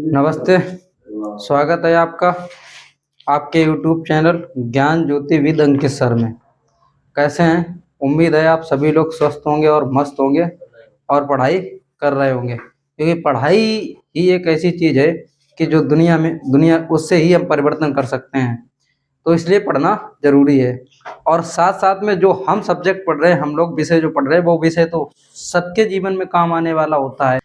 नमस्ते। स्वागत है आपका आपके यूट्यूब चैनल ज्ञान ज्योति विद अंकित सर में। कैसे हैं? उम्मीद है आप सभी लोग स्वस्थ होंगे और मस्त होंगे और पढ़ाई कर रहे होंगे, क्योंकि पढ़ाई ही एक ऐसी चीज़ है कि जो दुनिया उससे ही हम परिवर्तन कर सकते हैं। तो इसलिए पढ़ना ज़रूरी है। और साथ साथ में जो हम सब्जेक्ट पढ़ रहे हैं, हम लोग विषय जो पढ़ रहे हैं, वो विषय तो सबके जीवन में काम आने वाला होता है।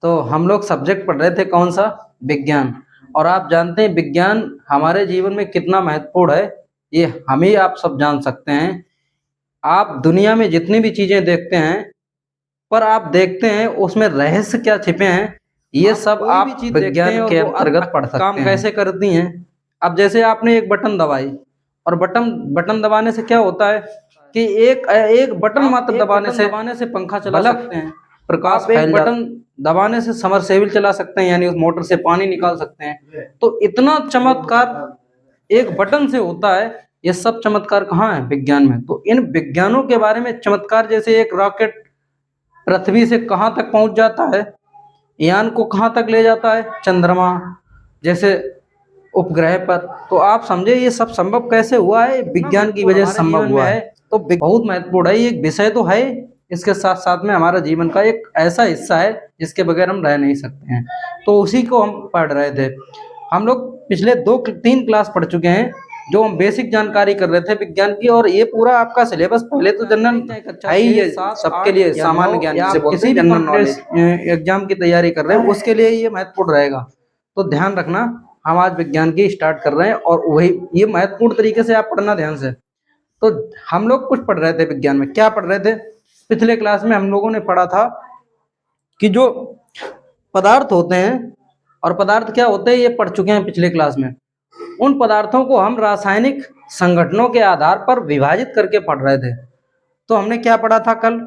तो हम लोग सब्जेक्ट पढ़ रहे थे कौन सा? विज्ञान। और आप जानते हैं विज्ञान हमारे जीवन में कितना महत्वपूर्ण है, ये हम ही आप सब जान सकते हैं। आप दुनिया में जितनी भी चीज़ें देखते हैं, पर आप देखते हैं उसमें रहस्य क्या छिपे हैं, ये सब आप विज्ञान के अंतर्गत पढ़ सकते हैं। काम कैसे करती हैं? अब जैसे आपने एक बटन दबाई, और बटन बटन दबाने से क्या होता है कि एक एक बटन मात्र दबाने से पंखा चला सकते हैं, प्रकाश फैल जाता है। बटन दबाने से समरसेबिल चला सकते हैं, यानी उस मोटर से पानी निकाल सकते हैं। तो इतना चमत्कार एक बटन से होता है। ये सब चमत्कार कहाँ है? विज्ञान में। तो इन विज्ञानों के बारे में चमत्कार, जैसे एक रॉकेट पृथ्वी से कहाँ तक पहुंच जाता है, यान को कहाँ तक ले जाता है, चंद्रमा जैसे उपग्रह पर। तो आप समझे ये सब संभव कैसे हुआ है? विज्ञान की वजह से संभव हुआ है। तो बहुत महत्वपूर्ण है, ये एक विषय तो है, इसके साथ साथ में हमारा जीवन का एक ऐसा हिस्सा है जिसके बगैर हम रह नहीं सकते हैं। तो उसी को हम पढ़ रहे थे। हम लोग पिछले 2-3 क्लास पढ़ चुके हैं, जो हम बेसिक जानकारी कर रहे थे विज्ञान की। और ये पूरा आपका सिलेबस पहले तो जनरल है ही है, सबके लिए सामान्य ज्ञान जिसे बोलते हैं, जनरल नॉलेज। एग्जाम की तैयारी कर रहे हैं उसके लिए ये महत्वपूर्ण रहेगा। तो ध्यान रखना, हम आज विज्ञान की स्टार्ट कर रहे हैं, और वही ये महत्वपूर्ण तरीके से आप पढ़ना ध्यान से। तो हम लोग कुछ पढ़ रहे थे विज्ञान में, क्या पढ़ रहे थे? पिछले क्लास में हम लोगों ने पढ़ा था कि जो पदार्थ होते हैं, और पदार्थ क्या होते हैं ये पढ़ चुके हैं पिछले क्लास में। उन पदार्थों को हम रासायनिक संगठनों के आधार पर विभाजित करके पढ़ रहे थे। तो हमने क्या पढ़ा था कल?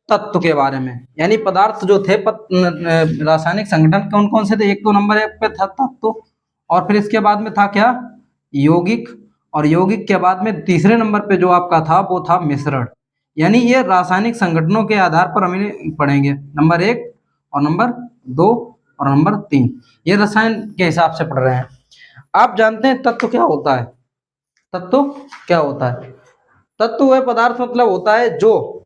तत्व के बारे में, यानी पदार्थ जो थे रासायनिक संगठन कौन कौन से थे। एक तो नंबर 1 पे था तत्व, और फिर इसके बाद में था क्या? यौगिक। और यौगिक के बाद में तीसरे नंबर पे जो आपका था वो था मिश्रण। यानी ये रासायनिक संगठनों के आधार पर हम इन्हें पढ़ेंगे, नंबर 1 और नंबर 2 और नंबर 3, ये रसायन के हिसाब से पढ़ रहे हैं। आप जानते हैं तत्व क्या होता है? तत्व क्या होता है? तत्व वह पदार्थ मतलब होता है जो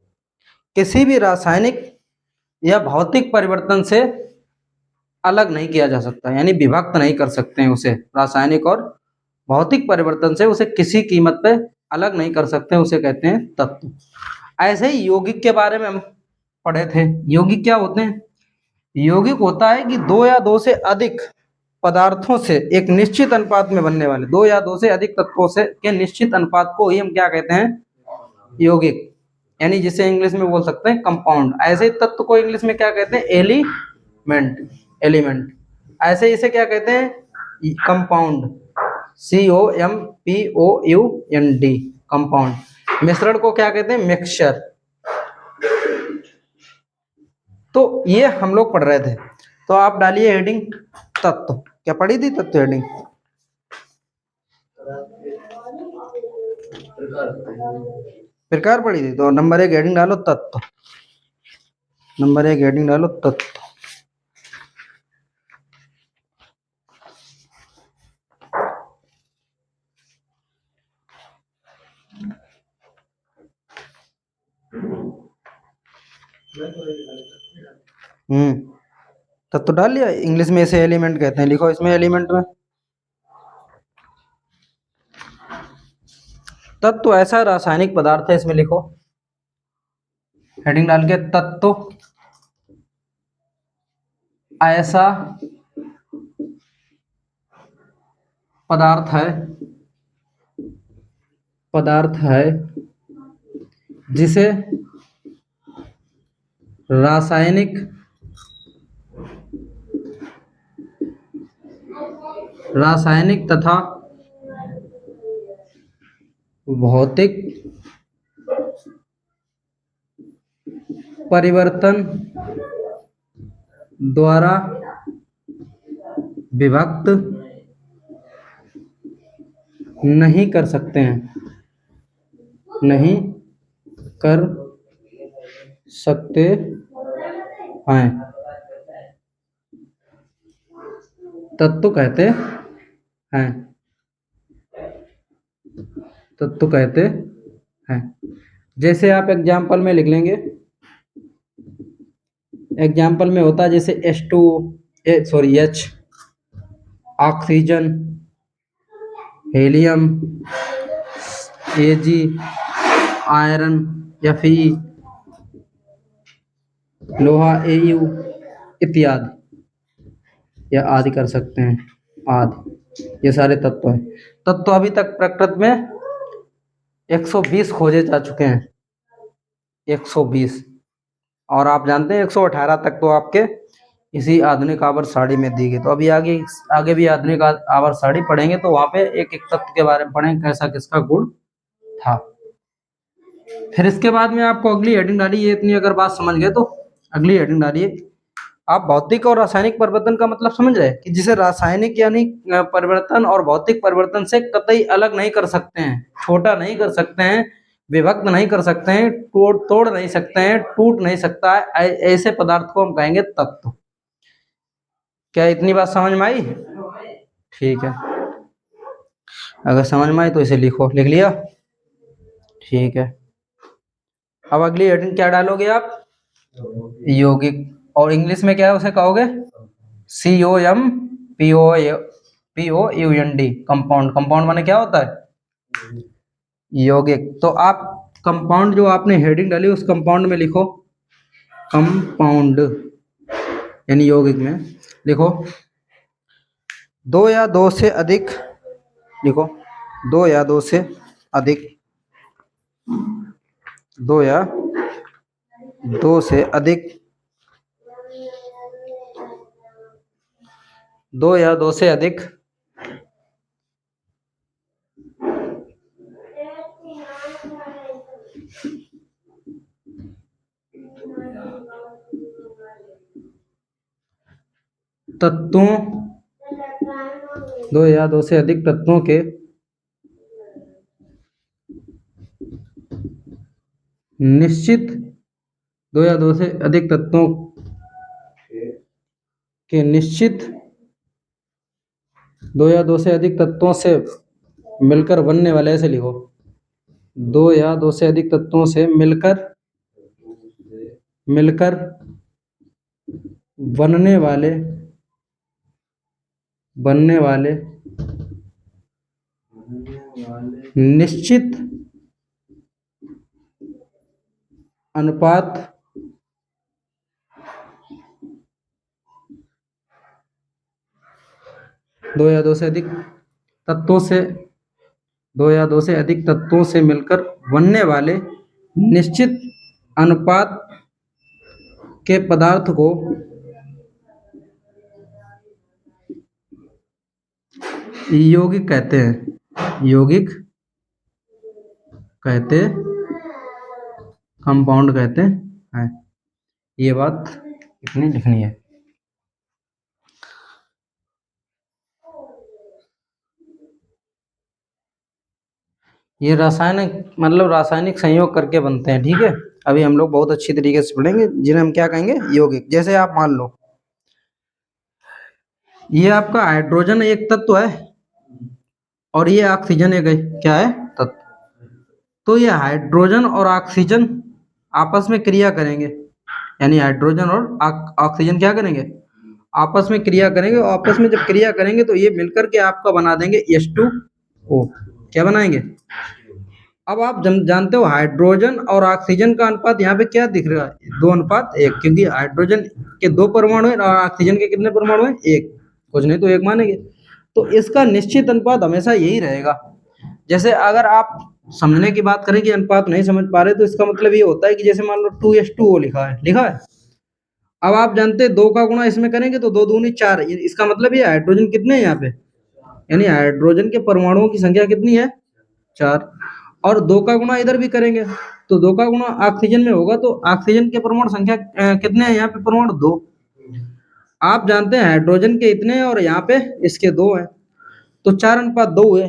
किसी भी रासायनिक या भौतिक परिवर्तन से अलग नहीं किया जा सकता, यानी विभक्त नहीं कर सकते हैं उसे। रासायनिक और भौतिक परिवर्तन से उसे किसी कीमत पे अलग नहीं कर सकते हैं, उसे कहते हैं तत्व। ऐसे ही यौगिक के बारे में हम पढ़े थे। यौगिक क्या होते हैं? यौगिक होता है कि 2 या 2 से अधिक पदार्थों से एक निश्चित अनुपात में बनने वाले, 2 या 2 से अधिक तत्वों से के निश्चित अनुपात को ही हम क्या कहते हैं? यौगिक। यानी जिसे इंग्लिश में बोल सकते हैं कंपाउंड। ऐसे ही तत्व को इंग्लिश में क्या कहते हैं? एलिमेंट। एलिमेंट। ऐसे इसे क्या कहते हैं? कंपाउंड। COMPOUND, compound. मिश्रण को क्या कहते हैं? मिक्सचर। तो ये हम लोग पढ़ रहे थे। तो आप डालिए हेडिंग तत्व। क्या पढ़ी थी तत्व हेडिंग? प्रकार पढ़ी थी। तो नंबर 1 हेडिंग डालो तत्व। नंबर 1 हेडिंग डालो तत्व। तत्व डाल लिया। इंग्लिश में इसे एलिमेंट कहते हैं, लिखो इसमें एलिमेंट में। तत्व ऐसा रासायनिक पदार्थ है, इसमें लिखो हेडिंग डाल के, तत्व ऐसा पदार्थ है जिसे रासायनिक तथा भौतिक परिवर्तन द्वारा विभक्त नहीं कर सकते हैं, नहीं कर सकते हैं। तत्व कहते हैं, तत्व कहते हैं। जैसे आप एग्जाम्पल में लिख लेंगे, एग्जाम्पल में होता है जैसे H, oxygen, helium, Ag, iron, Fe, लोहा Au इत्यादि, या आदि कर सकते हैं, आदि, ये सारे तत्व हैं। तत्व अभी तक प्रकृति में 120 खोजे जा चुके हैं, 120, और आप जानते हैं 118 तक तो आपके इसी आधुनिक आवर्त सारणी में दी गई। तो अभी आगे भी आधुनिक आवर्त सारणी पढ़ेंगे तो वहां पे एक एक तत्व के बारे में पढ़ेंगे, कैसा किसका गुण था। फिर इसके बाद में आपको अगली हेडिंग डाली, ये इतनी अगर बात समझ गए तो अगली हेडिंग डालिए, आप भौतिक और रासायनिक परिवर्तन का मतलब समझ रहे हैं कि जिसे रासायनिक यानी परिवर्तन और भौतिक परिवर्तन से कतई अलग नहीं कर सकते हैं, छोटा नहीं कर सकते हैं, विभक्त नहीं कर सकते हैं, तोड़ नहीं सकते हैं, टूट नहीं सकता है, ऐसे पदार्थ को हम कहेंगे तत्व। क्या इतनी बात समझ में आई? ठीक है, अगर समझ में आई तो इसे लिखो, लिख लिया? ठीक है, अब अगली हेडिंग क्या डालोगे आप? यौगिक, और इंग्लिश में क्या है उसे कहोगे? COMPOUND, compound. कंपाउंड माने क्या होता है? यौगिक। तो आप कंपाउंड जो आपने हेडिंग डाली उस कंपाउंड में लिखो, कंपाउंड यानी यौगिक में लिखो 2 या 2 से अधिक, लिखो 2 या 2 से अधिक, 2 या 2 से अधिक, 2 या 2 से अधिक तत्वों, 2 या 2 से अधिक तत्वों के निश्चित, 2 या 2 से अधिक तत्वों के निश्चित, 2 या 2 से अधिक तत्वों से मिलकर बनने वाले, ऐसे लिखो 2 या 2 से अधिक तत्वों से मिलकर बनने वाले निश्चित अनुपात दो या दो से अधिक तत्वों से मिलकर बनने वाले निश्चित अनुपात के पदार्थ को यौगिक कहते हैं, यौगिक कहते, कंपाउंड कहते हैं। ये बात इतनी लिखनी है। ये रासायनिक संयोग करके बनते हैं, ठीक है। अभी हम लोग बहुत अच्छी तरीके से पढ़ेंगे, जिन्हें हम क्या कहेंगे? यौगिक। जैसे आप मान लो ये आपका हाइड्रोजन एक तत्व है और ये ऑक्सीजन एक क्या है? तत्व। तो ये हाइड्रोजन और ऑक्सीजन आपस में क्रिया करेंगे, यानी हाइड्रोजन और ऑक्सीजन क्या करेंगे? आपस में क्रिया करेंगे। आपस में जब क्रिया करेंगे तो ये मिलकर के आपका बना देंगे H2O। क्या बनाएंगे? अब आप जानते हो हाइड्रोजन और ऑक्सीजन का अनुपात यहाँ पे क्या दिख रहा है? 2:1, क्योंकि हाइड्रोजन के 2 परमाणु हैं और ऑक्सीजन के कितने परमाणु हैं? 1, कुछ नहीं तो 1 मानेंगे। तो इसका निश्चित अनुपात हमेशा यही रहेगा। जैसे अगर आप समझने की बात करें कि अनुपात नहीं समझ पा रहे, तो इसका मतलब ये होता है कि जैसे मान लो 2:2 लिखा है। अब आप जानते हैं 2 का गुणा इसमें करेंगे तो 2 दूनी 4, इसका मतलब ये हाइड्रोजन कितने हैं यहाँ पे? यानी हाइड्रोजन के परमाणुओं की संख्या कितनी है? 4। और 2 का गुणा इधर भी करेंगे तो 2 का गुणा ऑक्सीजन में होगा, तो ऑक्सीजन के परमाणु संख्या कितने हैं यहाँ पे? परमाणु 2। आप जानते हैं हाइड्रोजन के इतने हैं और यहाँ पे इसके 2 हैं, तो 4:2 है।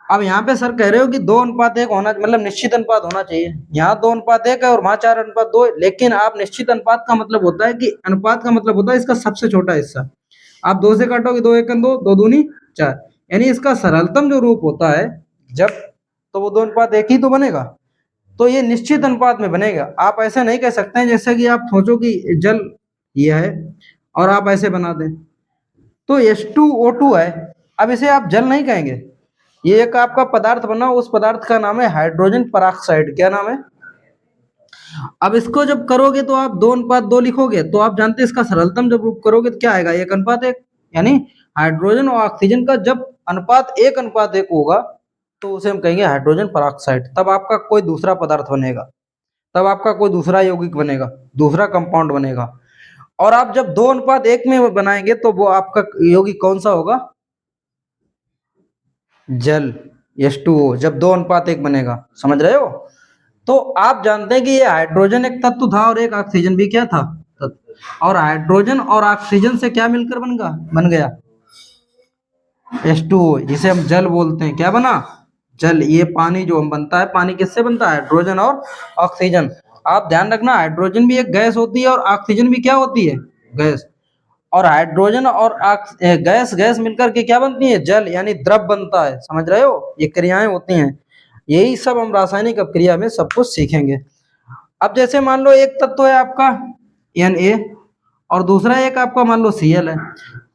अब यहाँ पे सर कह रहे हो कि 2:1 होना, मतलब निश्चित अनुपात होना चाहिए। यहाँ 2:1 है और वहां 4:2 है, लेकिन आप निश्चित अनुपात का मतलब होता है कि अनुपात का मतलब होता है इसका सबसे छोटा हिस्सा। आप 2 से काटोगे, 2 एकम 2, 2 दूनी 4, यानी इसका सरलतम जो रूप होता है जब, तो वो 2:1 ही तो बनेगा। तो ये निश्चित अनुपात में बनेगा। आप ऐसे नहीं कह सकते हैं जैसे कि आप सोचो कि जल ये है और आप ऐसे बना दें, तो H2O2 है, अब इसे आप जल नहीं कहेंगे, ये एक आपका पदार्थ बना, उस पदार्थ का नाम है हाइड्रोजन पेरोक्साइड। क्या नाम है? अब इसको जब करोगे तो आप 2:2 लिखोगे, तो आप जानते हैं इसका सरलतम जब रूप करोगे तो क्या आएगा? 1:1, यानी हाइड्रोजन और ऑक्सीजन का जब अनुपात 1:1 होगा तो उसे हम कहेंगे हाइड्रोजन पेरोक्साइड। तब आपका कोई दूसरा पदार्थ बनेगा, तब आपका कोई दूसरा यौगिक बनेगा, दूसरा कंपाउंड बनेगा। और आप जब 2:1 में बनाएंगे तो वो आपका यौगिक कौन सा होगा? जल, H2O, जब 2:1 बनेगा। समझ रहे हो? तो आप जानते हैं कि ये हाइड्रोजन एक तत्व था और एक ऑक्सीजन भी क्या था? तत्व। और हाइड्रोजन और ऑक्सीजन से क्या मिलकर बन गया H2O, जिसे हम जल बोलते हैं। क्या बना? जल। ये पानी जो हम बनता है, पानी किससे बनता है? हाइड्रोजन और ऑक्सीजन। आप ध्यान रखना, हाइड्रोजन भी एक गैस होती है और ऑक्सीजन भी क्या होती है? गैस। और हाइड्रोजन और गैस गैस मिलकर के क्या बनती है? जल, यानी द्रव बनता है। समझ रहे हो? ये क्रियाएं होती हैं, यही सब हम रासायनिक अपक्रिया में सब कुछ सीखेंगे। अब जैसे मान लो एक तत्व है आपका Na और दूसरा एक आपका मान लो Cl है।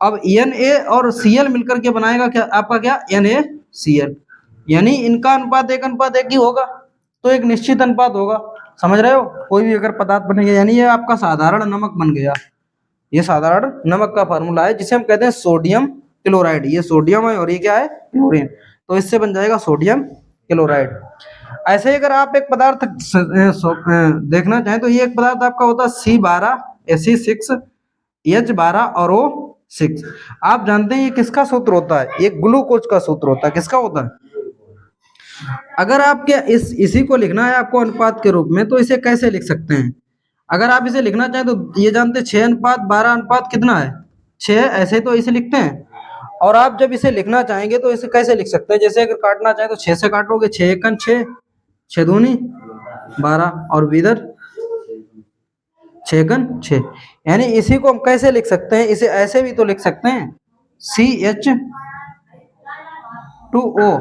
अब Na और Cl मिलकर के बनाएगा क्या? आपका क्या? NaCl, यानी इनका अनुपात 1:1 ही होगा, तो एक निश्चित अनुपात होगा। समझ रहे हो? कोई भी अगर पदार्थ बनेगा, यानी ये आपका साधारण नमक बन गया। ये साधारण नमक का फार्मूला है जिसे हम कहते हैं सोडियम क्लोराइड। ये सोडियम है और ये क्या है? क्लोरीन। तो इससे बन जाएगा सोडियम क्लोराइड। ऐसे ही अगर आप एक पदार्थ देखना चाहें तो ये एक पदार्थ आपका होता है C12H6 और O6। आप जानते हैं ये किसका सूत्र होता है? ये ग्लूकोज का सूत्र होता है। किसका होता है? अगर आपके इसी को लिखना है आपको अनुपात के रूप में, तो इसे कैसे लिख सकते हैं? अगर आप इसे लिखना चाहें तो ये जानते हैं 6:12 कितना है? 6, ऐसे तो इसे लिखते हैं। और आप जब इसे लिखना चाहेंगे तो इसे कैसे लिख सकते हैं? जैसे अगर काटना चाहें तो 6 से काटोगे, 6 × 1 = 6, 6 दूनी 12, और इधर 6 × 6, यानी इसी को हम कैसे लिख सकते हैं? इसे ऐसे भी तो लिख सकते हैं CH2O,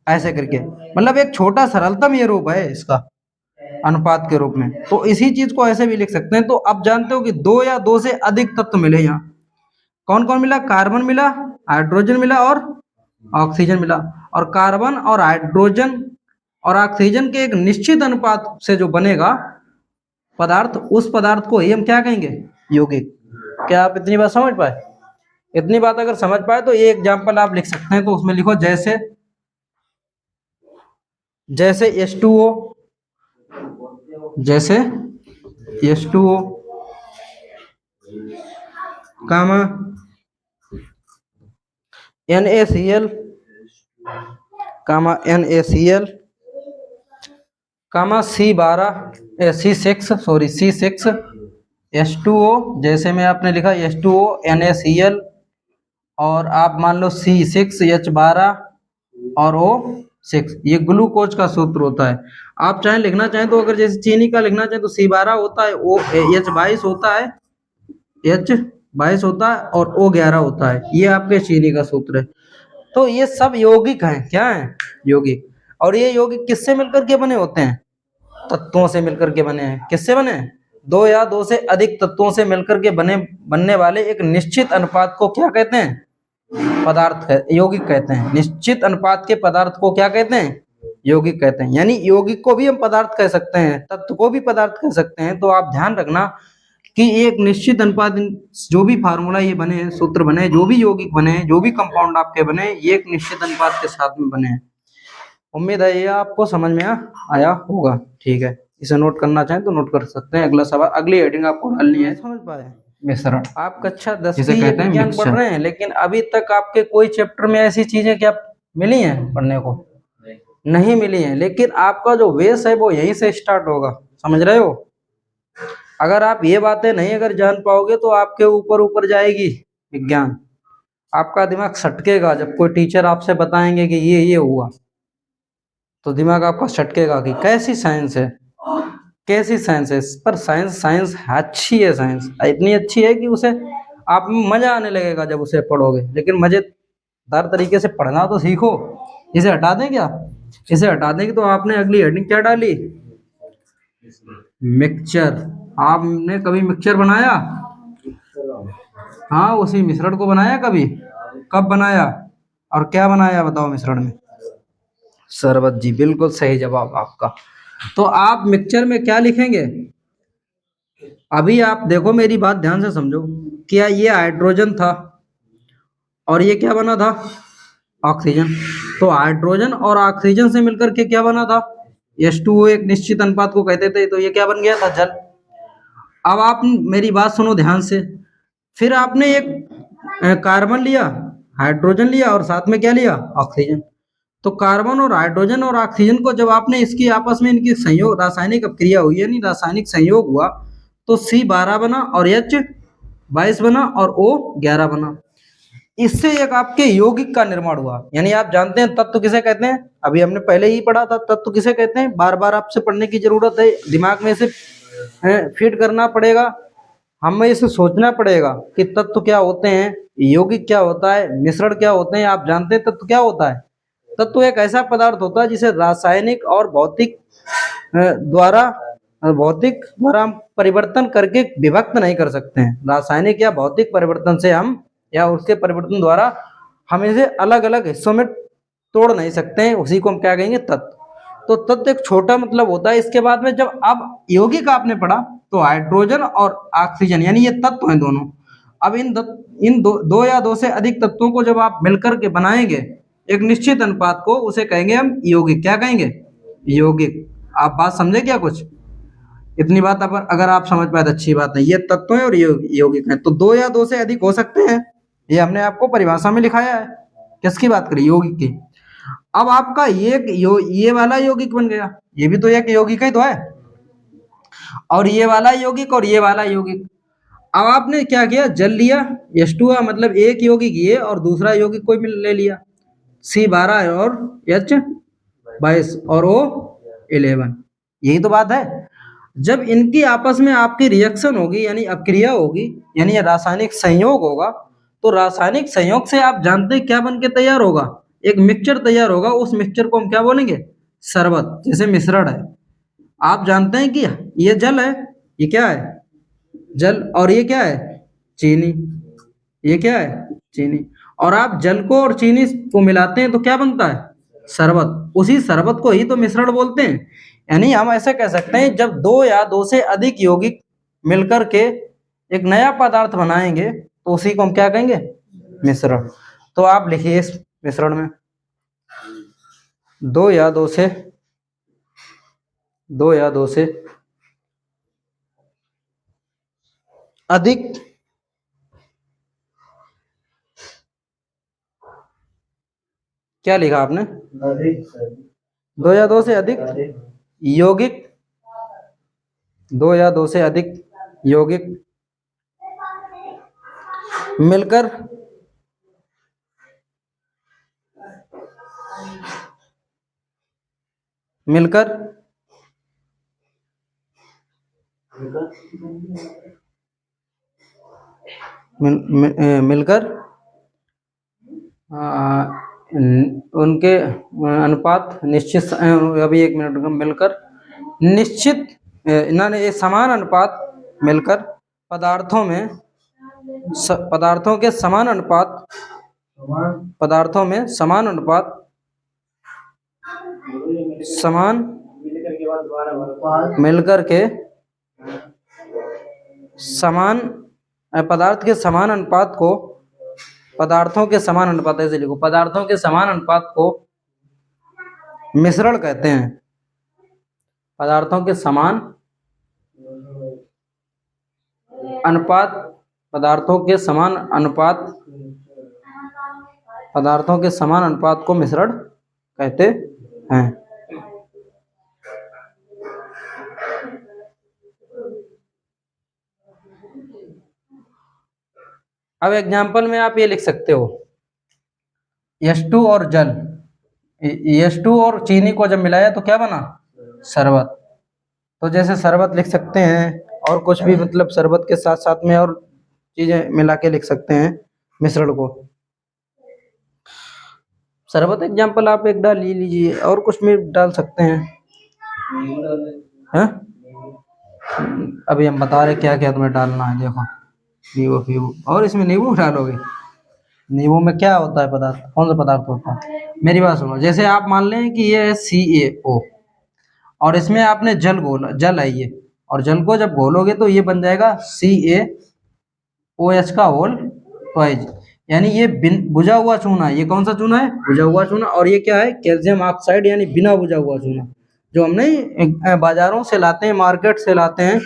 ऐसे करके। मतलब एक छोटा सरलतम ये रूप है इसका अनुपात के रूप में। तो इसी चीज को ऐसे भी लिख सकते हैं। तो अब जानते हो कि 2 या 2 से अधिक तत्व मिले यहाँ। कौन कौन मिला? कार्बन मिला, हाइड्रोजन मिला और ऑक्सीजन मिला। और कार्बन और हाइड्रोजन और ऑक्सीजन के एक निश्चित अनुपात से जो बनेगा पदार्थ, उस पदार्थ को ही हम क्या कहेंगे? यौगिक। क्या आप इतनी बात समझ पाए? इतनी बात अगर समझ पाए तो ये एग्जाम्पल आप लिख सकते हैं। तो उसमें लिखो जैसे H2O, जैसे H2O, कामा NaCl, कामा NaCl, कामा C6 H2O, जैसे में आपने लिखा H2O NaCl, और आप मान लो C6H12 और O6। ये ग्लूकोज का सूत्र होता है। आप चाहे लिखना चाहें तो, अगर जैसे चीनी का लिखना चाहें तो C12 होता है, H22 होता है, H22 होता है और O11 होता है। ये आपके चीनी का सूत्र है। तो ये सब यौगिक हैं। क्या हैं? यौगिक। और ये यौगिक किससे मिलकर के बने होते हैं? तत्वों से मिलकर के बने हैं। किससे बने हैं? 2 या 2 से अधिक तत्वों से मिलकर के बनने वाले एक निश्चित अनुपात को क्या कहते हैं? पदार्थ यौगिक कहते हैं। निश्चित अनुपात के पदार्थ को क्या कहते हैं? यौगिक कहते हैं। यानी यौगिक को भी हम पदार्थ कह सकते हैं, तत्व को भी पदार्थ कह सकते हैं। तो आप ध्यान रखना कि एक निश्चित अनुपात, जो भी फार्मूला ये बने हैं, सूत्र बने हैं, जो भी यौगिक बने हैं, जो भी कंपाउंड आपके बने हैं, ये एक निश्चित अनुपात के साथ में बने हैं। उम्मीद है ये आपको समझ में आया होगा। ठीक है, इसे नोट करना चाहें तो नोट कर सकते हैं। अगला सवाल, अगली हेडिंग आपको डालनी है। समझ पाए? मिश्रण। आप कक्षा 10 की विज्ञान पढ़ रहे हैं, लेकिन अभी तक आपके कोई चैप्टर में ऐसी चीजें क्या मिली हैं पढ़ने को? नहीं मिली हैं। लेकिन आपका जो बेस है वो यहीं से स्टार्ट होगा। समझ रहे हो? अगर आप ये बातें नहीं अगर जान पाओगे तो आपके ऊपर ऊपर जाएगी विज्ञान। आपका दिमाग सटकेगा जब कोई टीचर आपसे बताएंगे कि ये हुआ, तो दिमाग आपका सटकेगा कि कैसी साइंस है, कैसी साइंस है। पर साइंस अच्छी है। साइंस इतनी अच्छी है कि उसे आप मजा आने लगेगा जब उसे पढ़ोगे, लेकिन मजेदार तरीके से पढ़ना तो सीखो। इसे हटा दें क्या? इसे हटा देंगे तो आपने अगली हेडिंग क्या डाली? मिक्सचर। आपने कभी मिक्सचर बनाया? हाँ, उसी मिश्रण को बनाया कभी? कब बनाया और क्या बनाया बताओ मिश्रण में? शरबत जी, बिल्कुल सही जवाब आपका। तो आप मिक्सचर में क्या लिखेंगे? अभी आप देखो, मेरी बात ध्यान से समझो। क्या ये हाइड्रोजन था और ये क्या बना था? ऑक्सीजन। तो हाइड्रोजन और ऑक्सीजन से मिलकर के क्या बना था? H2O। एक निश्चित अनुपात को कहते थे, तो ये क्या बन गया था? जल। अब आप मेरी बात सुनो ध्यान से। फिर आपने एक कार्बन लिया, हाइड्रोजन लिया और साथ में क्या लिया? ऑक्सीजन। तो कार्बन और हाइड्रोजन और ऑक्सीजन को जब आपने इसकी आपस में इनकी संयोग रासायनिक अपक्रिया हुई, यानी रासायनिक संयोग हुआ, तो C12 बना और H22 बना और O11 बना। इससे एक आपके यौगिक का निर्माण हुआ। यानी आप जानते हैं तत्व किसे कहते हैं? अभी हमने पहले ही पढ़ा था तत्व किसे कहते हैं। बार बार आपसे पढ़ने की जरूरत है, दिमाग में इसे फीड करना पड़ेगा, हमें इसे सोचना पड़ेगा कि तत्व क्या होते हैं, यौगिक क्या होता है, मिश्रण क्या होते हैं। आप जानते हैं तत्व क्या होता है? तत्व एक ऐसा पदार्थ होता है जिसे रासायनिक और भौतिक द्वारा हम परिवर्तन करके विभक्त नहीं कर सकते हैं। रासायनिक या भौतिक परिवर्तन से हम, या उसके परिवर्तन द्वारा हम इसे अलग अलग हिस्सों में तोड़ नहीं सकते हैं। उसी को हम क्या कहेंगे? तत्व। तो तत्व एक छोटा मतलब होता है। इसके बाद में जब अब यौगिक आपने पढ़ा, तो हाइड्रोजन और ऑक्सीजन यानी ये तत्व हैं दोनों। अब इन दो या दो से अधिक तत्वों को जब आप मिलकर के बनाएंगे एक निश्चित अनुपात को, उसे कहेंगे हम यौगिक। क्या कहेंगे? यौगिक। आप बात समझे क्या कुछ? इतनी बात अगर आप समझ पाए तो अच्छी बात है। ये तत्व है और ये यौगिक है। तो दो या दो से अधिक हो सकते हैं, ये हमने आपको परिभाषा में लिखाया है। किसकी बात करी? यौगिक की। अब आपका ये वाला यौगिक बन गया, ये भी तो एक यौगिक ही तो है। और ये वाला यौगिक और ये वाला यौगिक। अब आपने क्या किया? जल लिया, H2 मतलब एक यौगिक ये और दूसरा यौगिक कोई ले लिया, C12 और H22 और O11। यही तो बात है। जब इनकी आपस में आपकी रिएक्शन होगी, यानी अपक्रिया होगी, यानी रासायनिक संयोग होगा, तो रासायनिक संयोग से आप जानते हैं क्या बन के तैयार होगा? एक मिक्सचर तैयार होगा। उस मिक्सचर को हम क्या बोलेंगे? शरबत। जैसे मिश्रण है, आप जानते हैं कि ये जल है, ये क्या है? जल। और ये क्या है? चीनी। ये क्या है? चीनी। और आप जल को और चीनी को मिलाते हैं तो क्या बनता है? शरबत। उसी शरबत को ही तो मिश्रण बोलते हैं। यानी हम ऐसे कह सकते हैं, जब दो या दो से अधिक यौगिक मिलकर के एक नया पदार्थ बनाएंगे तो उसी को हम क्या कहेंगे? मिश्रण। तो आप लिखिए इस मिश्रण में दो या दो से अधिक क्या लिखा आपने? दो या दो से अधिक यौगिक। दो या दो से अधिक यौगिक मिलकर मिलकर मिलकर उनके अनुपात निश्चित, अभी एक मिनट रुको, मिलकर निश्चित इन्होंने एक समान अनुपात मिलकर पदार्थों में पदार्थों के समान अनुपात पदार्थों में समान मिलकर के समान पदार्थ के समान अनुपात को पदार्थों के समान अनुपात, ऐसे लिखो, पदार्थों के समान अनुपात को मिश्रण कहते हैं। पदार्थों के समान अनुपात पदार्थों के समान अनुपात को मिश्रण कहते हैं। अब एग्जाम्पल में आप ये लिख सकते हो, H2 और जल, H2 और चीनी को जब मिलाया तो क्या बना? शरबत। तो जैसे शरबत लिख सकते हैं, और कुछ भी मतलब शरबत के साथ साथ में और चीजें मिला के लिख सकते हैं मिश्रण को। शरबत एग्जाम्पल आप एक डाल ही लीजिए, और कुछ भी डाल सकते हैं। हैं? अभी हम बता रहे क्या क्या तुम्हें डालना है, देखो नींबू फीबू, और इसमें नींबू डालोगे? नींबू में क्या होता है पदार्थ, कौन सा पदार्थ होता है? मेरी बात सुनो, जैसे आप मान लें कि ये है CaO, और इसमें आपने जल घोला, जल है ये, और जल को जब घोलोगे तो ये बन जाएगा CaOH का होल ट्वाइस, यानी ये बुझा हुआ चूना है। ये कौन सा चूना है? बुझा हुआ चूना। और ये क्या है? कैल्शियम ऑक्साइड, यानी बिना बुझा हुआ चूना, जो हम नहीं बाजारों से लाते हैं, मार्केट से लाते हैं,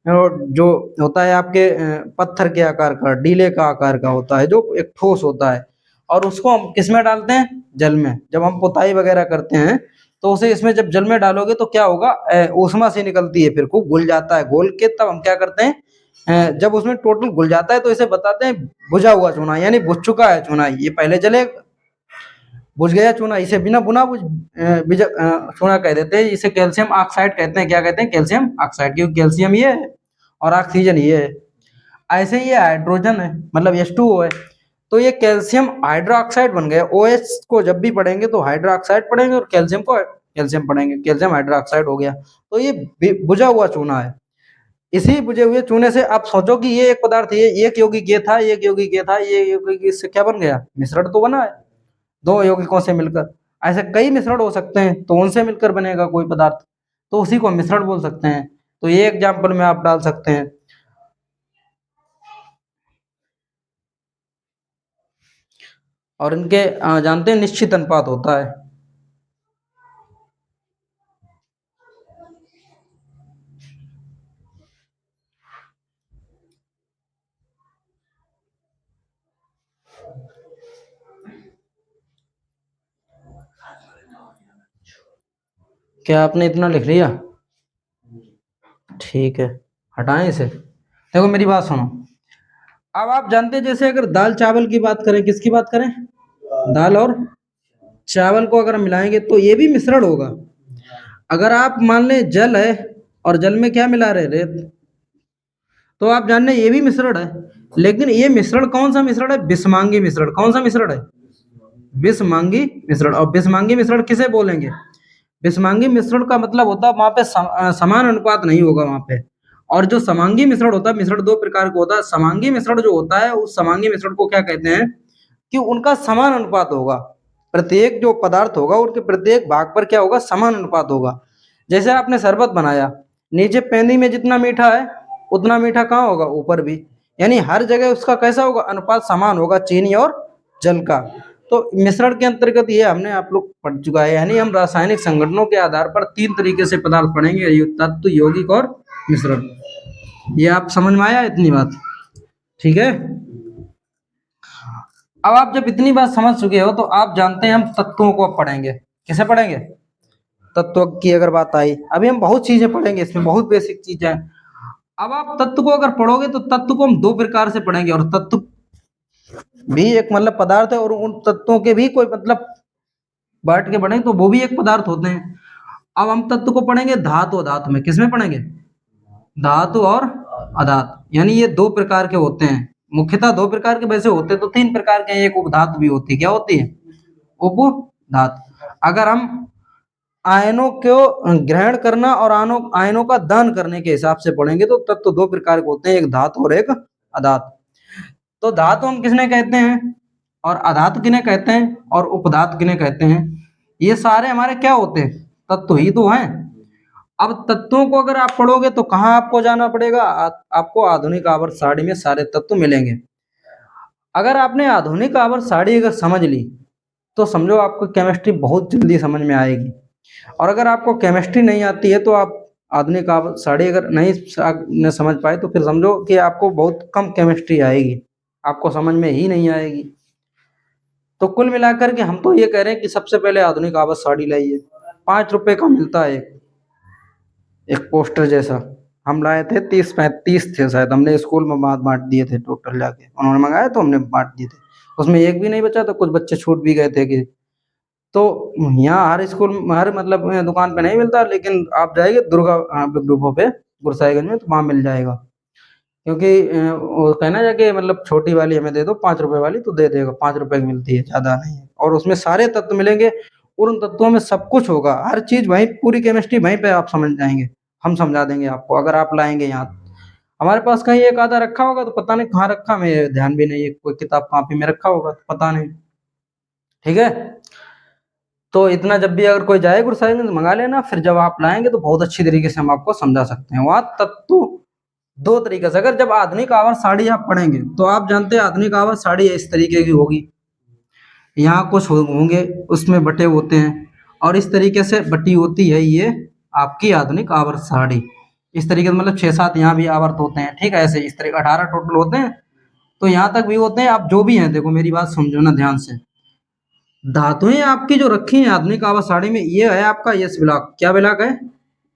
और जो होता है आपके पत्थर के आकार का, डीले का आकार का होता है, जो एक ठोस होता है, और उसको हम किस में डालते हैं? जल में। जब हम पुताई वगैरह करते हैं तो उसे इसमें जब जल में डालोगे तो क्या होगा? ऊष्मा से निकलती है, फिर खूब घुल जाता है। घोल के तब हम क्या करते हैं, जब उसमें टोटल घुल जाता है तो इसे बताते हैं बुझा हुआ चूना, यानी बुझ चुका है चूना। ये पहले जले, बुझ गया चूना, इसे बिना बुना चूना कह देते हैं। इसे कैल्शियम ऑक्साइड कहते हैं। क्या कहते हैं? कैल्शियम ऑक्साइड, क्योंकि कैल्शियम ये है और ऑक्सीजन ये है। ऐसे ही ये हाइड्रोजन है, मतलब H2O है, तो ये कैल्शियम हाइड्रोक्साइड बन गया। OH को जब भी पढ़ेंगे तो हाइड्रोक्साइड पढ़ेंगे, और कैल्शियम को कैल्शियम पढ़ेंगे, कैल्शियम हाइड्रोक्साइड हो गया। तो ये बुझा हुआ चूना है। इसी बुझे हुए चूने से आप सोचो कि ये एक पदार्थ, ये एक यौगिक ये था, एक यौगिक ये था, ये यौगिक इससे क्या बन गया? मिश्रण तो बना है दो यौगिकों से मिलकर। ऐसे कई मिश्रण हो सकते हैं, तो उनसे मिलकर बनेगा कोई पदार्थ, तो उसी को मिश्रण बोल सकते हैं। तो ये एग्जाम्पल में आप डाल सकते हैं। और इनके जानते हैं निश्चित अनुपात होता है। क्या आपने इतना लिख लिया? ठीक है, हटाएं इसे। देखो मेरी बात सुनो, अब आप जानते हैं जैसे अगर दाल चावल की बात करें, किसकी बात करें? दाल और चावल को अगर हम मिलाएंगे तो ये भी मिश्रण होगा। अगर आप मान लें जल है, और जल में क्या मिला रहे? रेत, तो आप जान लें ये भी मिश्रण है। लेकिन ये मिश्रण कौन सा मिश्रण है? बिस्मांगी मिश्रण। कौन सा मिश्रण है? बिस्मांगी मिश्रण। और बिस्मांगी मिश्रण किसे बोलेंगे? बिस्मांगी मिश्रण का मतलब होता है वहां पे समान अनुपात नहीं होगा वहां पे। और जो समांगी मिश्रण होता है, मिश्रण दो प्रकार का होता है। समांगी मिश्रण जो होता है, उस समांगी मिश्रण को क्या कहते हैं कि उनका समान अनुपात होगा। प्रत्येक जो पदार्थ होगा उनके प्रत्येक भाग पर क्या होगा? समान अनुपात होगा। जैसे आपने शरबत बनाया, नीचे पेंदी में जितना मीठा है उतना मीठा कहाँ होगा? ऊपर भी। यानी हर जगह उसका कैसा होगा? अनुपात समान होगा, चीनी और जल का। तो मिश्रण के अंतर्गत ये हमने आप लोग पढ़ चुका है। यानी हम रासायनिक संगठनों के आधार पर तीन तरीके से पदार्थ पढ़ेंगे, तत्व, यौगिक और मिश्रण। ये आप समझ में आया इतनी बात? ठीक है। अब आप जब इतनी बात समझ चुके हो तो आप जानते हैं हम तत्वों को अब पढ़ेंगे। किसे पढ़ेंगे? तत्व की अगर बात आई, अभी हम बहुत चीजें पढ़ेंगे, इसमें बहुत बेसिक चीजें हैं। अब आप तत्व को अगर पढ़ोगे तो तत्व को हम दो प्रकार से पढ़ेंगे, और तत्व भी एक मतलब पदार्थ है, और उन तत्वों के भी कोई मतलब बांट के पढ़ेंगे तो वो भी एक पदार्थ होते हैं। अब हम तत्व को पढ़ेंगे धातु अधातु में। किसमें पढ़ेंगे? धातु और अधातु, यानी ये दो प्रकार के होते हैं। मुख्यतः दो प्रकार के, वैसे होते तो तीन प्रकार के हैं। एक उपधातु भी होती है। क्या होती है? उपधातु। अगर हम आयनों को ग्रहण करना और आयनों का दान करने के हिसाब से पढ़ेंगे तो तत्व दो प्रकार के होते हैं, एक धातु और एक अधातु। तो धातु हम किसने कहते हैं, और अधातु किन्हें कहते हैं, और उपधातु किन्हें कहते हैं? ये सारे हमारे क्या होते हैं? तत्व ही तो हैं। अब तत्वों को अगर आप पढ़ोगे तो कहाँ आपको जाना पड़ेगा? आपको आधुनिक आवर्त सारणी में सारे तत्व मिलेंगे। अगर आपने आधुनिक आवर्त सारणी अगर समझ ली तो समझो आपको केमिस्ट्री बहुत जल्दी समझ में आएगी। और अगर आपको केमिस्ट्री नहीं आती है तो आप आधुनिक आवर्त सारणी अगर नहीं न समझ पाए तो फिर समझो कि आपको बहुत कम केमिस्ट्री आएगी, आपको समझ में ही नहीं आएगी। तो कुल मिलाकर के हम तो ये कह रहे हैं कि सबसे पहले आधुनिक आवर्त सारणी लाइए। 5 रुपए का मिलता है एक पोस्टर जैसा। हम लाए थे 30-35 थे शायद, हमने स्कूल में बांट दिए थे टोटल जाके। उन्होंने मंगाए तो हमने बांट दिए थे। उसमें एक भी नहीं बचा, तो कुछ बच्चे छूट भी गए थे कि। तो यहाँ हर स्कूल, हर मतलब दुकान पे नहीं मिलता, लेकिन आप जाएंगे दुर्गा डिपो पे गुरसाईगंज में तो वहाँ मिल जाएगा। क्योंकि वो कहना जाके मतलब छोटी वाली हमें दे दो 5 रुपए वाली, तो दे देगा, 5 रुपए की मिलती है, ज्यादा नहीं है, और उसमें सारे तत्व मिलेंगे और उन तत्वों में सब कुछ होगा, हर चीज वहीं, पूरी केमिस्ट्री वहीं पे आप समझ जाएंगे, हम समझा देंगे आपको अगर आप लाएंगे यहाँ। हमारे पास कहीं एक आधा रखा होगा तो पता नहीं कहाँ रखा, हमें ध्यान भी नहीं है, कोई किताब कॉपी में रखा होगा तो पता नहीं। ठीक है, तो इतना जब भी अगर कोई जाए गुरु साहिब में तो मंगा लेना, फिर जब आप लाएंगे तो बहुत अच्छी तरीके से हम आपको समझा सकते हैं। वहाँ तत्व दो तरीके से, अगर जब आधुनिक आवर साड़ी आप पढ़ेंगे तो आप जानते हैं आधुनिक आवर साड़ी इस तरीके की होगी, यहाँ कुछ होंगे उसमें बटे होते हैं, और इस तरीके से बटी होती है ये आपकी आधुनिक आवर्त सारणी। इस तरीके से मतलब 6-7 यहाँ भी आवर्त होते हैं, ठीक है, ऐसे इस तरीके 18 टोटल होते हैं, तो यहाँ तक भी होते हैं। आप जो भी हैं, देखो मेरी बात समझो ना ध्यान से, धातुएं आपकी जो रखी हैं आधुनिक आवर्त सारणी में, ये है आपका यस ब्लॉक, क्या ब्लॉक है,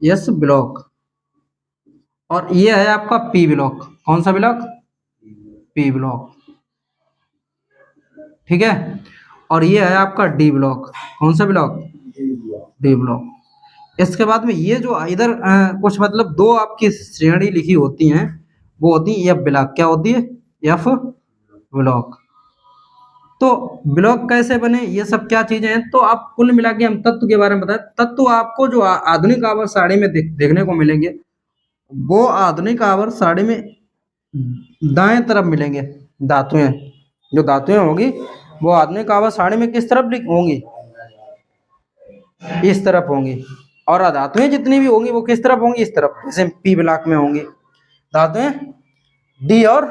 यस ब्लॉक, और ये है आपका पी ब्लॉक, कौन सा ब्लॉक, पी ब्लॉक, ठीक है, और ये है आपका डी ब्लॉक, कौन सा ब्लॉक, डी ब्लॉक। इसके बाद में ये जो इधर कुछ मतलब दो आपकी श्रेणी लिखी होती हैं, वो होती है एफ ब्लॉक, क्या होती है, एफ ब्लॉक। तो ब्लॉक कैसे बने, ये सब क्या चीजें हैं, तो आप कुल मिला के हम तत्व के बारे में बताएं। तत्व आपको जो आधुनिक आवर्त सारणी में देखने को मिलेंगे, वो आधुनिक आवर्त सारणी में दाएं तरफ मिलेंगे। धातुएं, जो धातुएं होंगी वो आधुनिक आवर्त सारणी में किस तरफ होंगी, इस तरफ होंगी, और अधातुएं जितनी भी होंगी वो किस तरफ होंगी, इस तरफ, जैसे पी ब्लॉक में होंगी धातुएं, डी और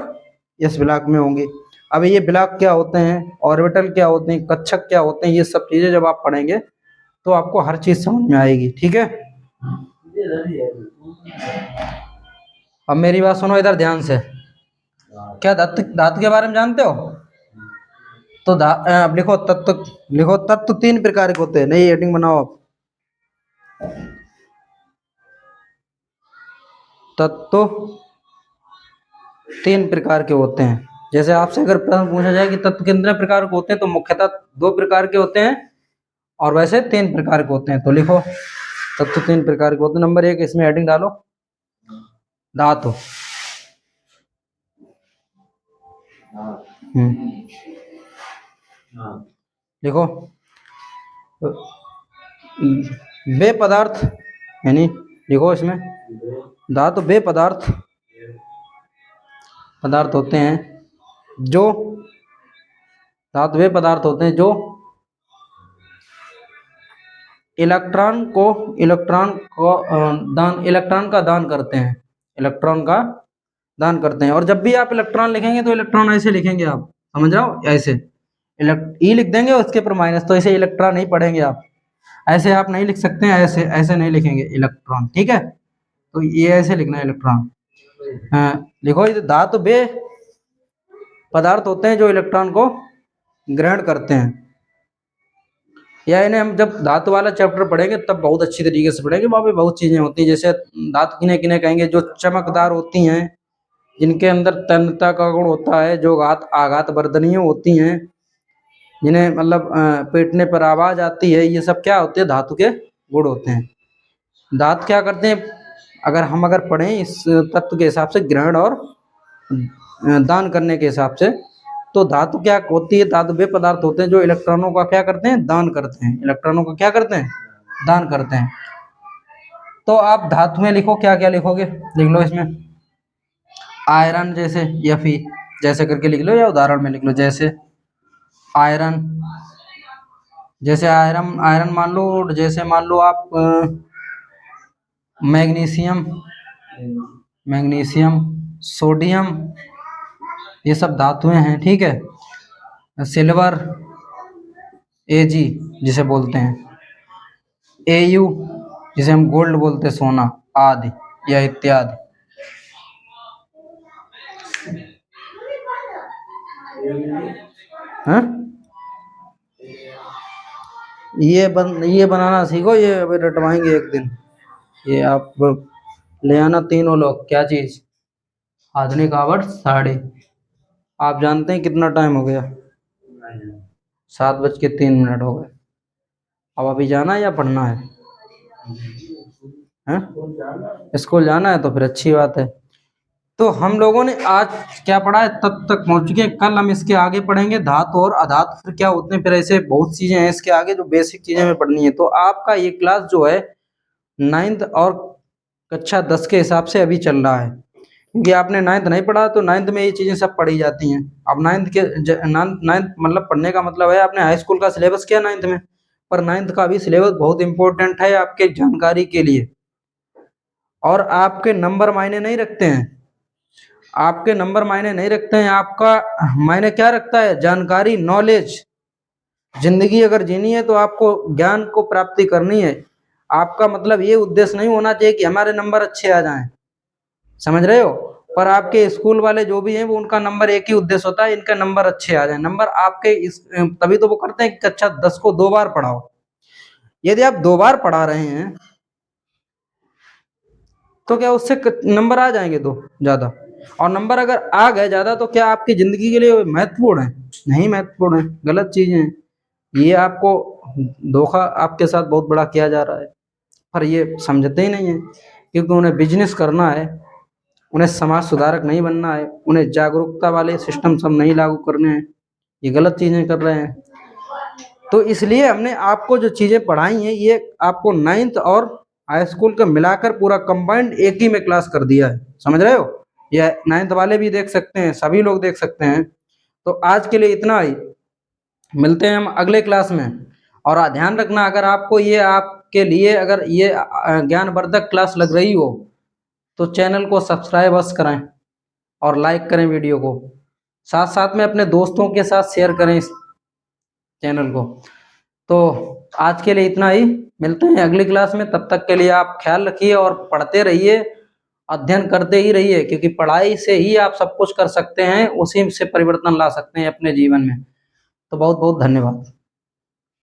एस ब्लॉक में होंगी। अब ये ब्लॉक क्या होते हैं, ऑर्बिटल क्या होते हैं, कक्षक क्या होते हैं, ये सब चीजें जब आप पढ़ेंगे तो आपको हर चीज समझ में आएगी। ठीक है, अब मेरी बात सुनो इधर ध्यान से, क्या धातु धातु के बारे में जानते हो, तो अब लिखो तत्व, लिखो तत्व 3 प्रकार के होते हैं, नई हेडिंग बनाओ आप, तत्व 3 प्रकार के होते हैं। जैसे आपसे अगर प्रश्न पूछा जाए कि तत्व कितने प्रकार के होते हैं, तो मुख्यतः 2 प्रकार के होते हैं, और वैसे 3 प्रकार के होते हैं। तो लिखो तत्व 3 प्रकार के होते हैं। नंबर 1 इसमें हेडिंग डालो, धातु। लिखो वे पदार्थ, यानी लिखो इसमें धातु वे पदार्थ, पदार्थ होते हैं जो, धातु वे पदार्थ होते हैं जो इलेक्ट्रॉन का दान करते हैं, इलेक्ट्रॉन का दान करते हैं। और जब भी आप इलेक्ट्रॉन लिखेंगे तो इलेक्ट्रॉन ऐसे लिखेंगे, आप समझ रहे हो, ऐसे ई लिख देंगे उसके पर माइनस, तो ऐसे इलेक्ट्रॉन नहीं पढ़ेंगे आप, ऐसे आप नहीं लिख सकते हैं, ऐसे ऐसे नहीं लिखेंगे इलेक्ट्रॉन, ठीक है, तो ये ऐसे लिखना है इलेक्ट्रॉन। लिखो ये धातु वे पदार्थ होते हैं जो इलेक्ट्रॉन को ग्रहण करते हैं, या इन्हें हम जब धातु वाला चैप्टर पढ़ेंगे तब बहुत अच्छी तरीके से पढ़ेंगे, वहाँ पे बहुत चीजें होती हैं, जैसे धातु किन्हें किन्हें कहेंगे, जो चमकदार होती हैं, जिनके अंदर तन्यता का गुण होता है, जो आघात वर्धनीय होती हैं, जिन्हें मतलब पीटने पर आवाज आती है, ये सब क्या होते हैं, धातु के गुण होते हैं। धातु क्या करते हैं, अगर पढ़ें इस तत्व के हिसाब से, ग्रहण और दान करने के हिसाब से, तो धातु क्या होती है, धातु वे पदार्थ होते हैं जो इलेक्ट्रॉनों का क्या करते हैं, दान करते हैं, इलेक्ट्रॉनों का क्या करते हैं, दान करते हैं। तो आप धातु में लिखो, क्या क्या लिखोगे, लिख लो इसमें आयरन, जैसे या फिर जैसे करके लिख लो, या उदाहरण में लिख लो, जैसे आयरन, जैसे आयरन आयरन मान लो, जैसे मान लो आप मैग्नीशियम, मैग्नीशियम, सोडियम, ये सब धातुएं हैं, ठीक है, सिल्वर, एजी जिसे बोलते हैं, एयू जिसे हम गोल्ड बोलते हैं, सोना आदि या इत्यादि। हाँ, ये बनाना सीखो, ये अभी रटवाएंगे एक दिन, ये आप ले आना तीनों लोग, क्या चीज, आधुनिक आवर्त सारणी। आप जानते हैं कितना टाइम हो गया, 7:03 हो गए। अब अभी जाना है या पढ़ना है, हैं? स्कूल जाना है तो फिर अच्छी बात है। तो हम लोगों ने आज क्या पढ़ा है तब तक पहुंच चुके हैं। कल हम इसके आगे पढ़ेंगे धातु और अधातु फिर क्या होते हैं, फिर ऐसे बहुत चीजें हैं इसके आगे जो बेसिक चीजें हमें पढ़नी है। तो आपका ये क्लास जो है 9th और कक्षा 10 के हिसाब से अभी चल रहा है, क्योंकि आपने 9th नहीं पढ़ा तो 9th में ये चीजें सब पढ़ी जाती हैं। अब 9th मतलब पढ़ने का मतलब है आपने हाई स्कूल का सिलेबस किया 9th में, पर 9th का भी सिलेबस बहुत इंपॉर्टेंट है आपके जानकारी के लिए। और आपके नंबर मायने नहीं रखते हैं, आपके नंबर मायने नहीं रखते हैं, आपका मायने क्या रखता है, जानकारी, नॉलेज। जिंदगी अगर जीनी है तो आपको ज्ञान को प्राप्ति करनी है। आपका मतलब ये उद्देश्य नहीं होना चाहिए कि हमारे नंबर अच्छे आ जाएं, समझ रहे हो। पर आपके स्कूल वाले जो भी हैं वो उनका नंबर एक ही उद्देश्य होता है, इनका नंबर अच्छे आ जाए। नंबर आपके इस तभी तो वो करते हैं कि कक्षा 10 को 2 बार पढ़ाओ। यदि आप 2 बार पढ़ा रहे हैं तो क्या उससे नंबर आ जाएंगे दो ज्यादा, और नंबर अगर आ गए ज्यादा तो क्या आपकी जिंदगी के लिए महत्वपूर्ण है, नहीं महत्वपूर्ण है, गलत चीजें हैं। ये आपको धोखा आपके साथ बहुत बड़ा किया जा रहा है, पर ये समझते ही नहीं है, क्योंकि उन्हें बिजनेस करना है, उन्हें समाज सुधारक नहीं बनना है, उन्हें जागरूकता वाले सिस्टम सब नहीं लागू करने हैं, ये गलत चीजें कर रहे हैं। तो इसलिए हमने आपको जो चीजें पढ़ाई हैं ये आपको 9th और हाई स्कूल का मिलाकर पूरा कंबाइंड एक ही में क्लास कर दिया है, समझ रहे हो। ये 9th वाले भी देख सकते हैं, सभी लोग देख सकते हैं। तो आज के लिए इतना ही, मिलते हैं हम अगले क्लास में। और ध्यान रखना, अगर आपको ये आपके लिए अगर ये ज्ञानवर्धक क्लास लग रही हो तो चैनल को सब्सक्राइब अवश्य करें और लाइक करें वीडियो को, साथ साथ में अपने दोस्तों के साथ शेयर करें इस चैनल को। तो आज के लिए इतना ही, मिलते हैं अगली क्लास में। तब तक के लिए आप ख्याल रखिए और पढ़ते रहिए, अध्ययन करते ही रहिए, क्योंकि पढ़ाई से ही आप सब कुछ कर सकते हैं, उसी से परिवर्तन ला सकते हैं अपने जीवन में। तो बहुत बहुत धन्यवाद।